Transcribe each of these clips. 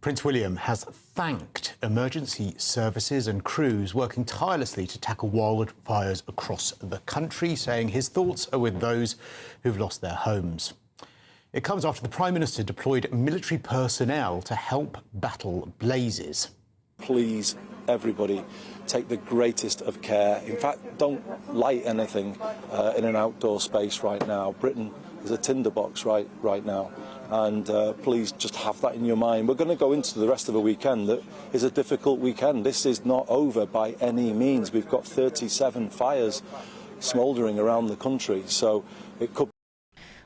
Prince William has thanked emergency services and crews working tirelessly to tackle wildfires across the country, saying his thoughts are with those who've lost their homes. It comes after the Prime Minister deployed military personnel to help battle blazes. Please, everybody, take the greatest of care. In fact, don't light anything in an outdoor space right now. Britain is a tinderbox right now. And please just have that in your mind. We're going to go into the rest of the weekend that is a difficult weekend. This is not over by any means. We've got 37 fires smouldering around the country, so it could.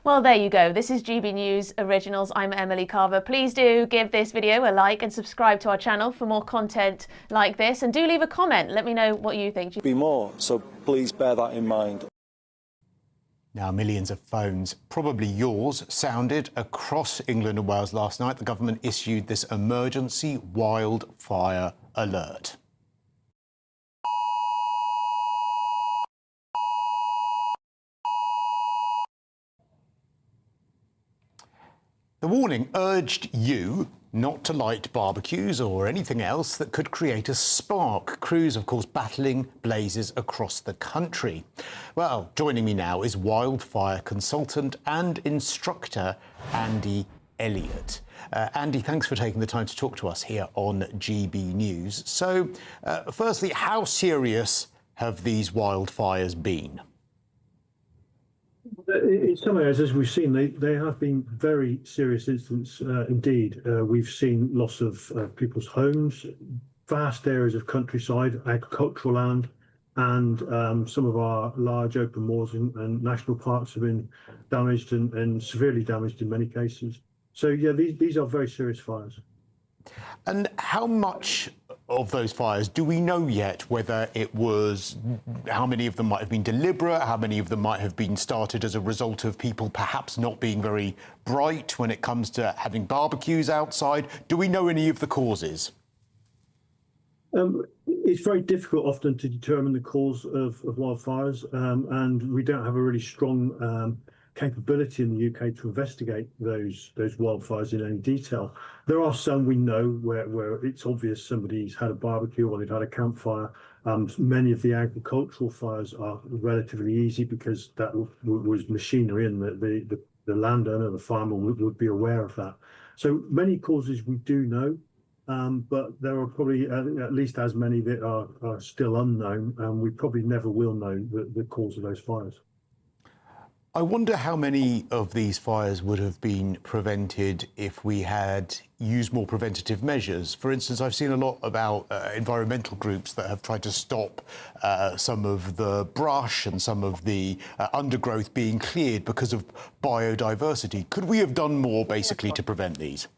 Well, there you go. This is GB News Originals. I'm Emily Carver. Please do give this video a like and subscribe to our channel for more content like this. And do leave a comment. Let me know what you think. Be more, so please bear that in mind. Now, millions of phones, probably yours, sounded across England and Wales last night. The government issued this emergency wildfire alert. The warning urged you not to light barbecues or anything else that could create a spark. Crews, of course, battling blazes across the country. Well, joining me now is wildfire consultant and instructor Andy Elliott. Andy, thanks for taking the time to talk to us here on GB News. So, firstly, how serious have these wildfires been? In some areas, as we've seen, they have been very serious incidents indeed. We've seen loss of people's homes, vast areas of countryside, agricultural land, and some of our large open moors and national parks have been damaged and severely damaged in many cases. So, yeah, these are very serious fires. And how much of those fires do we know yet, whether it was, how many of them might have been deliberate, how many of them might have been started as a result of people perhaps not being very bright when it comes to having barbecues outside? Do we know any of the causes? It's very difficult often to determine the cause of wildfires, and we don't have a really strong capability in the UK to investigate those wildfires in any detail. There are some we know where it's obvious somebody's had a barbecue or they've had a campfire. Many of the agricultural fires are relatively easy because that was machinery and the landowner, the farmer would be aware of that. So many causes we do know, but there are probably at least as many that are still unknown, and we probably never will know the cause of those fires. I wonder how many of these fires would have been prevented if we had used more preventative measures. For instance, I've seen a lot about environmental groups that have tried to stop some of the brush and some of the undergrowth being cleared because of biodiversity. Could we have done more, basically, to prevent these?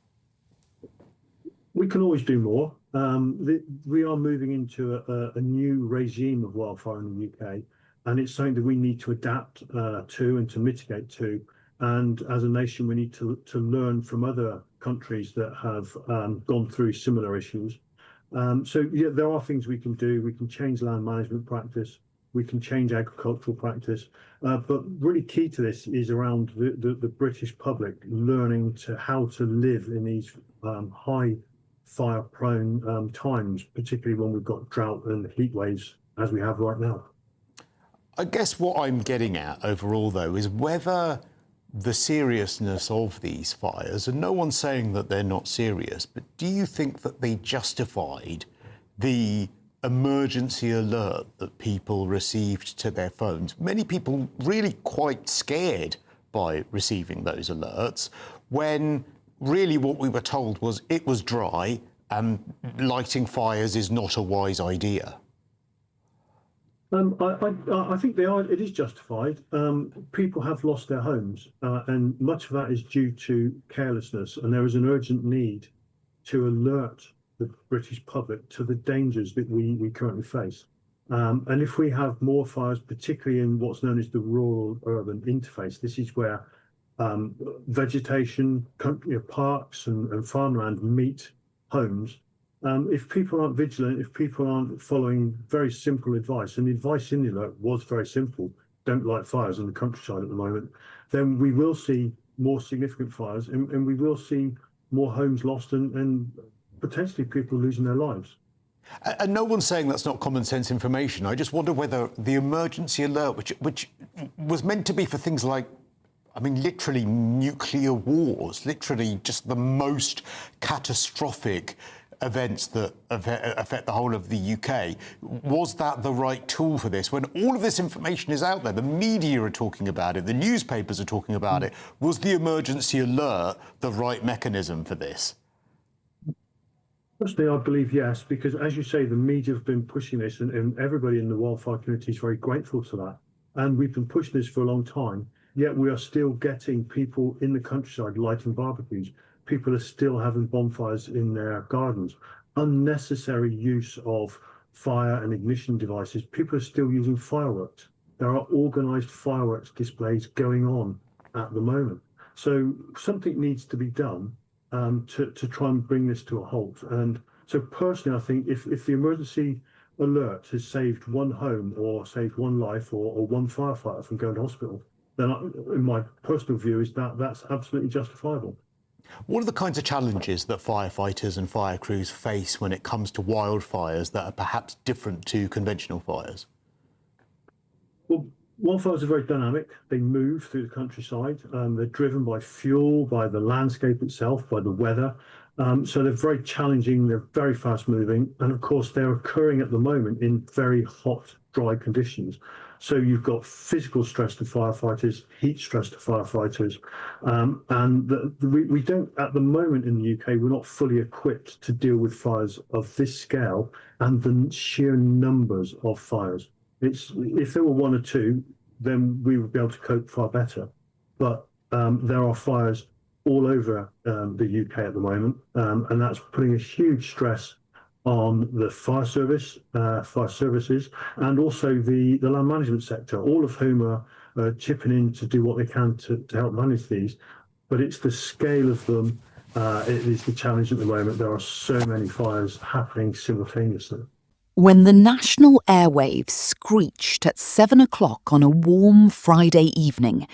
We can always do more. We are moving into a new regime of wildfire in the UK. And it's something that we need to adapt to and to mitigate to. And as a nation, we need to learn from other countries that have gone through similar issues. So, yeah, there are things we can do. We can change land management practice. We can change agricultural practice. But really key to this is around the British public learning how to live in these high fire-prone times, particularly when we've got drought and heat waves as we have right now. I guess what I'm getting at overall, though, is whether the seriousness of these fires, and no one's saying that they're not serious, but do you think that they justified the emergency alert that people received to their phones? Many people really quite scared by receiving those alerts when really what we were told was it was dry and lighting fires is not a wise idea. I think it is justified. People have lost their homes, and much of that is due to carelessness. And there is an urgent need to alert the British public to the dangers that we currently face. And if we have more fires, particularly in what's known as the rural-urban interface, this is where vegetation, parks and farmland meet homes. If people aren't vigilant, if people aren't following very simple advice, and the advice in the alert was very simple, don't light fires in the countryside at the moment, then we will see more significant fires and we will see more homes lost and potentially people losing their lives. And no one's saying that's not common sense information. I just wonder whether the emergency alert, which was meant to be for things like, I mean, literally nuclear wars, literally just the most catastrophic events that affect the whole of the UK. Was that the right tool for this? When all of this information is out there, the media are talking about it, the newspapers are talking about it. Was the emergency alert the right mechanism for this? Personally, I believe yes, because as you say, the media have been pushing this, and everybody in the wildfire community is very grateful to that. And we've been pushing this for a long time, yet we are still getting people in the countryside lighting barbecues. People are still having bonfires in their gardens. Unnecessary use of fire and ignition devices. People are still using fireworks. There are organised fireworks displays going on at the moment. So something needs to be done to try and bring this to a halt. And so personally, I think if the emergency alert has saved one home or saved one life or one firefighter from going to hospital, then in my personal view is that's absolutely justifiable. What are the kinds of challenges that firefighters and fire crews face when it comes to wildfires that are perhaps different to conventional fires? Well, wildfires are very dynamic. They move through the countryside. They're driven by fuel, by the landscape itself, by the weather. So they're very challenging. They're very fast moving. And of course, they're occurring at the moment in very hot, dry conditions. So you've got physical stress to firefighters, heat stress to firefighters. We don't, at the moment in the UK, we're not fully equipped to deal with fires of this scale and the sheer numbers of fires. If there were one or two, then we would be able to cope far better. But there are fires all over the UK at the moment, and that's putting a huge stress on the fire services, and also the land management sector, all of whom are chipping in to do what they can to help manage these. But it's the scale of them, it is the challenge at the moment. There are so many fires happening simultaneously. When the national airwaves screeched at 7 o'clock on a warm Friday evening,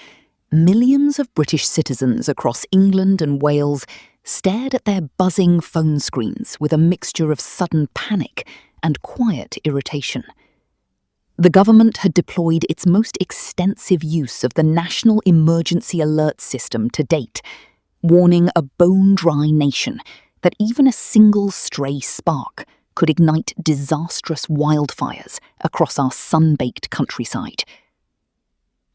millions of British citizens across England and Wales stared at their buzzing phone screens with a mixture of sudden panic and quiet irritation. The government had deployed its most extensive use of the National Emergency Alert System to date, warning a bone-dry nation that even a single stray spark could ignite disastrous wildfires across our sun-baked countryside.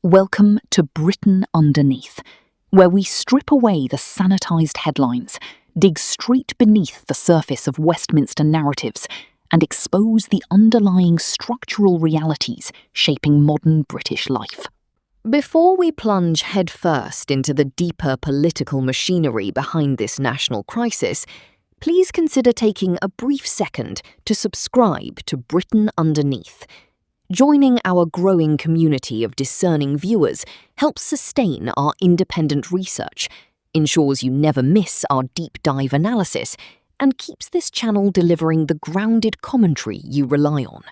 Welcome to Britain Underneath, where we strip away the sanitised headlines, dig straight beneath the surface of Westminster narratives, and expose the underlying structural realities shaping modern British life. Before we plunge headfirst into the deeper political machinery behind this national crisis, please consider taking a brief second to subscribe to Britain Underneath. Joining our growing community of discerning viewers helps sustain our independent research, ensures you never miss our deep dive analysis, and keeps this channel delivering the grounded commentary you rely on.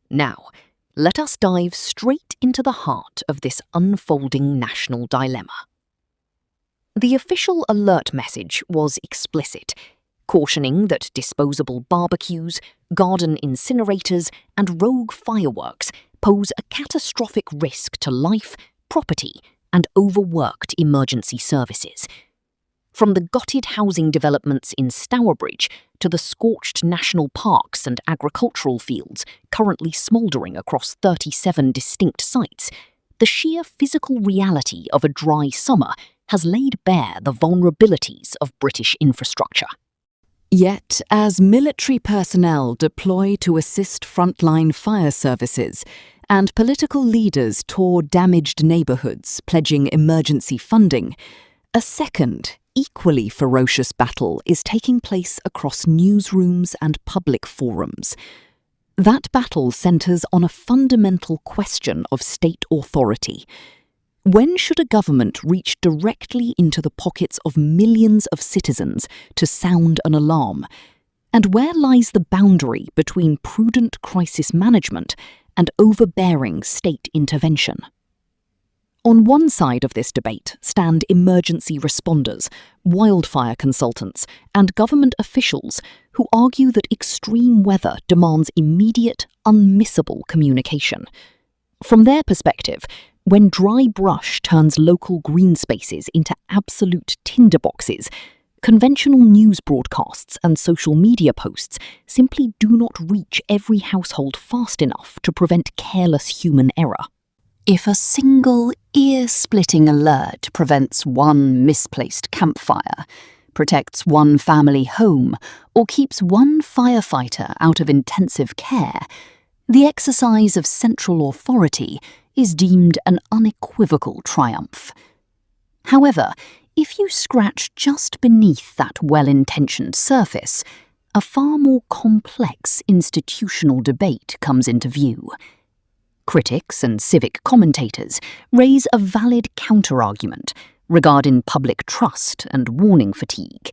Now, let us dive straight into the heart of this unfolding national dilemma. The official alert message was explicit, cautioning that disposable barbecues, garden incinerators, and rogue fireworks pose a catastrophic risk to life, property, and overworked emergency services. From the gutted housing developments in Stourbridge to the scorched national parks and agricultural fields currently smouldering across 37 distinct sites, the sheer physical reality of a dry summer has laid bare the vulnerabilities of British infrastructure. Yet, as military personnel deploy to assist frontline fire services and political leaders tour damaged neighbourhoods pledging emergency funding, a second, equally ferocious battle is taking place across newsrooms and public forums. That battle centres on a fundamental question of state authority. When should a government reach directly into the pockets of millions of citizens to sound an alarm? And where lies the boundary between prudent crisis management and overbearing state intervention? On one side of this debate stand emergency responders, wildfire consultants, and government officials who argue that extreme weather demands immediate, unmissable communication. From their perspective, when dry brush turns local green spaces into absolute tinderboxes, conventional news broadcasts and social media posts simply do not reach every household fast enough to prevent careless human error. If a single ear-splitting alert prevents one misplaced campfire, protects one family home, or keeps one firefighter out of intensive care, the exercise of central authority is deemed an unequivocal triumph. However, if you scratch just beneath that well-intentioned surface, a far more complex institutional debate comes into view. Critics and civic commentators raise a valid counter-argument regarding public trust and warning fatigue.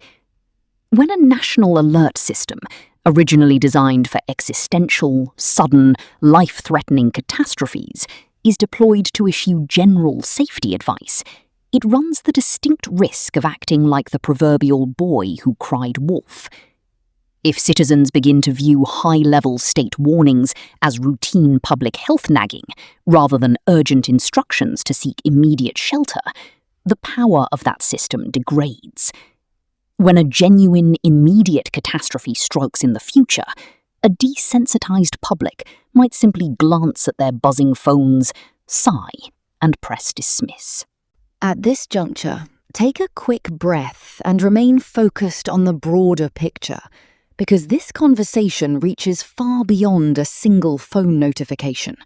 When a national alert system, originally designed for existential, sudden, life-threatening catastrophes, is deployed to issue general safety advice, it runs the distinct risk of acting like the proverbial boy who cried wolf. If citizens begin to view high-level state warnings as routine public health nagging, rather than urgent instructions to seek immediate shelter, the power of that system degrades. When a genuine, immediate catastrophe strikes in the future, a desensitized public might simply glance at their buzzing phones, sigh, and press dismiss. At this juncture, take a quick breath and remain focused on the broader picture, because this conversation reaches far beyond a single phone notification.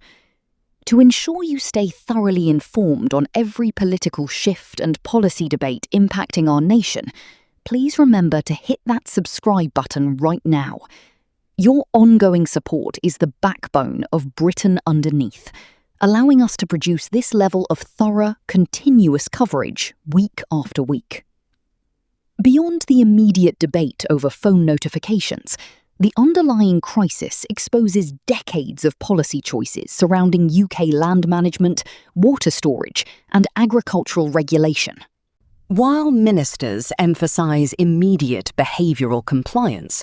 To ensure you stay thoroughly informed on every political shift and policy debate impacting our nation, please remember to hit that subscribe button right now. Your ongoing support is the backbone of Britain Underneath, allowing us to produce this level of thorough, continuous coverage week after week. Beyond the immediate debate over phone notifications, the underlying crisis exposes decades of policy choices surrounding UK land management, water storage, and agricultural regulation. While ministers emphasise immediate behavioural compliance,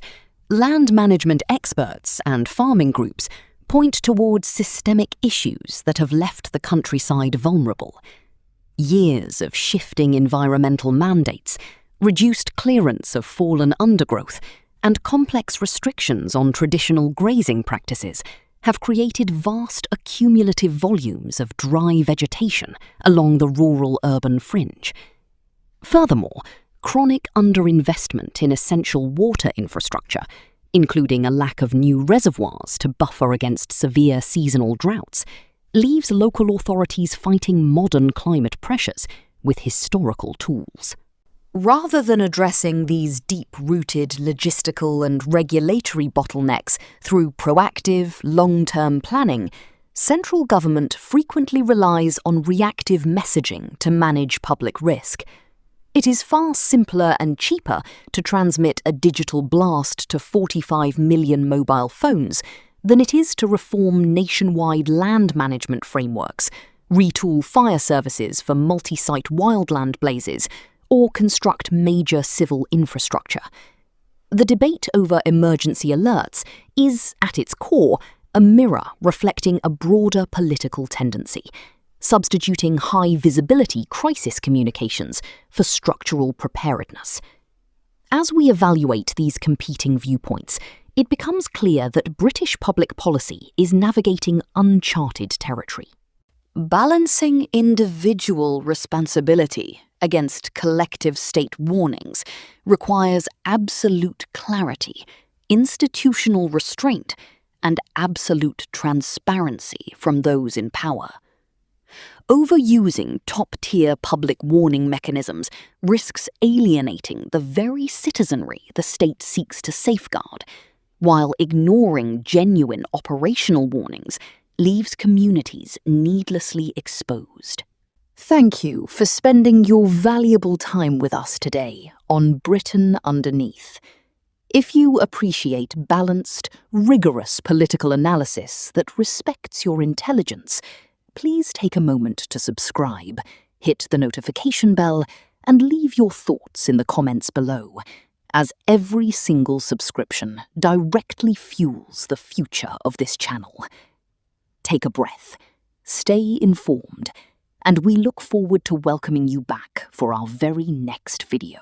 land management experts and farming groups point towards systemic issues that have left the countryside vulnerable. Years of shifting environmental mandates, reduced clearance of fallen undergrowth, and complex restrictions on traditional grazing practices have created vast accumulative volumes of dry vegetation along the rural-urban fringe. Furthermore, chronic underinvestment in essential water infrastructure, including a lack of new reservoirs to buffer against severe seasonal droughts, leaves local authorities fighting modern climate pressures with historical tools. Rather than addressing these deep-rooted logistical and regulatory bottlenecks through proactive, long-term planning, central government frequently relies on reactive messaging to manage public risk. It is far simpler and cheaper to transmit a digital blast to 45 million mobile phones than it is to reform nationwide land management frameworks, retool fire services for multi-site wildland blazes, or construct major civil infrastructure. The debate over emergency alerts is, at its core, a mirror reflecting a broader political tendency, substituting high-visibility crisis communications for structural preparedness. As we evaluate these competing viewpoints, it becomes clear that British public policy is navigating uncharted territory. Balancing individual responsibility against collective state warnings requires absolute clarity, institutional restraint, and absolute transparency from those in power. Overusing top-tier public warning mechanisms risks alienating the very citizenry the state seeks to safeguard, while ignoring genuine operational warnings leaves communities needlessly exposed. Thank you for spending your valuable time with us today on Britain Underneath. If you appreciate balanced, rigorous political analysis that respects your intelligence, please take a moment to subscribe, hit the notification bell, and leave your thoughts in the comments below, as every single subscription directly fuels the future of this channel. Take a breath, stay informed, and we look forward to welcoming you back for our very next video.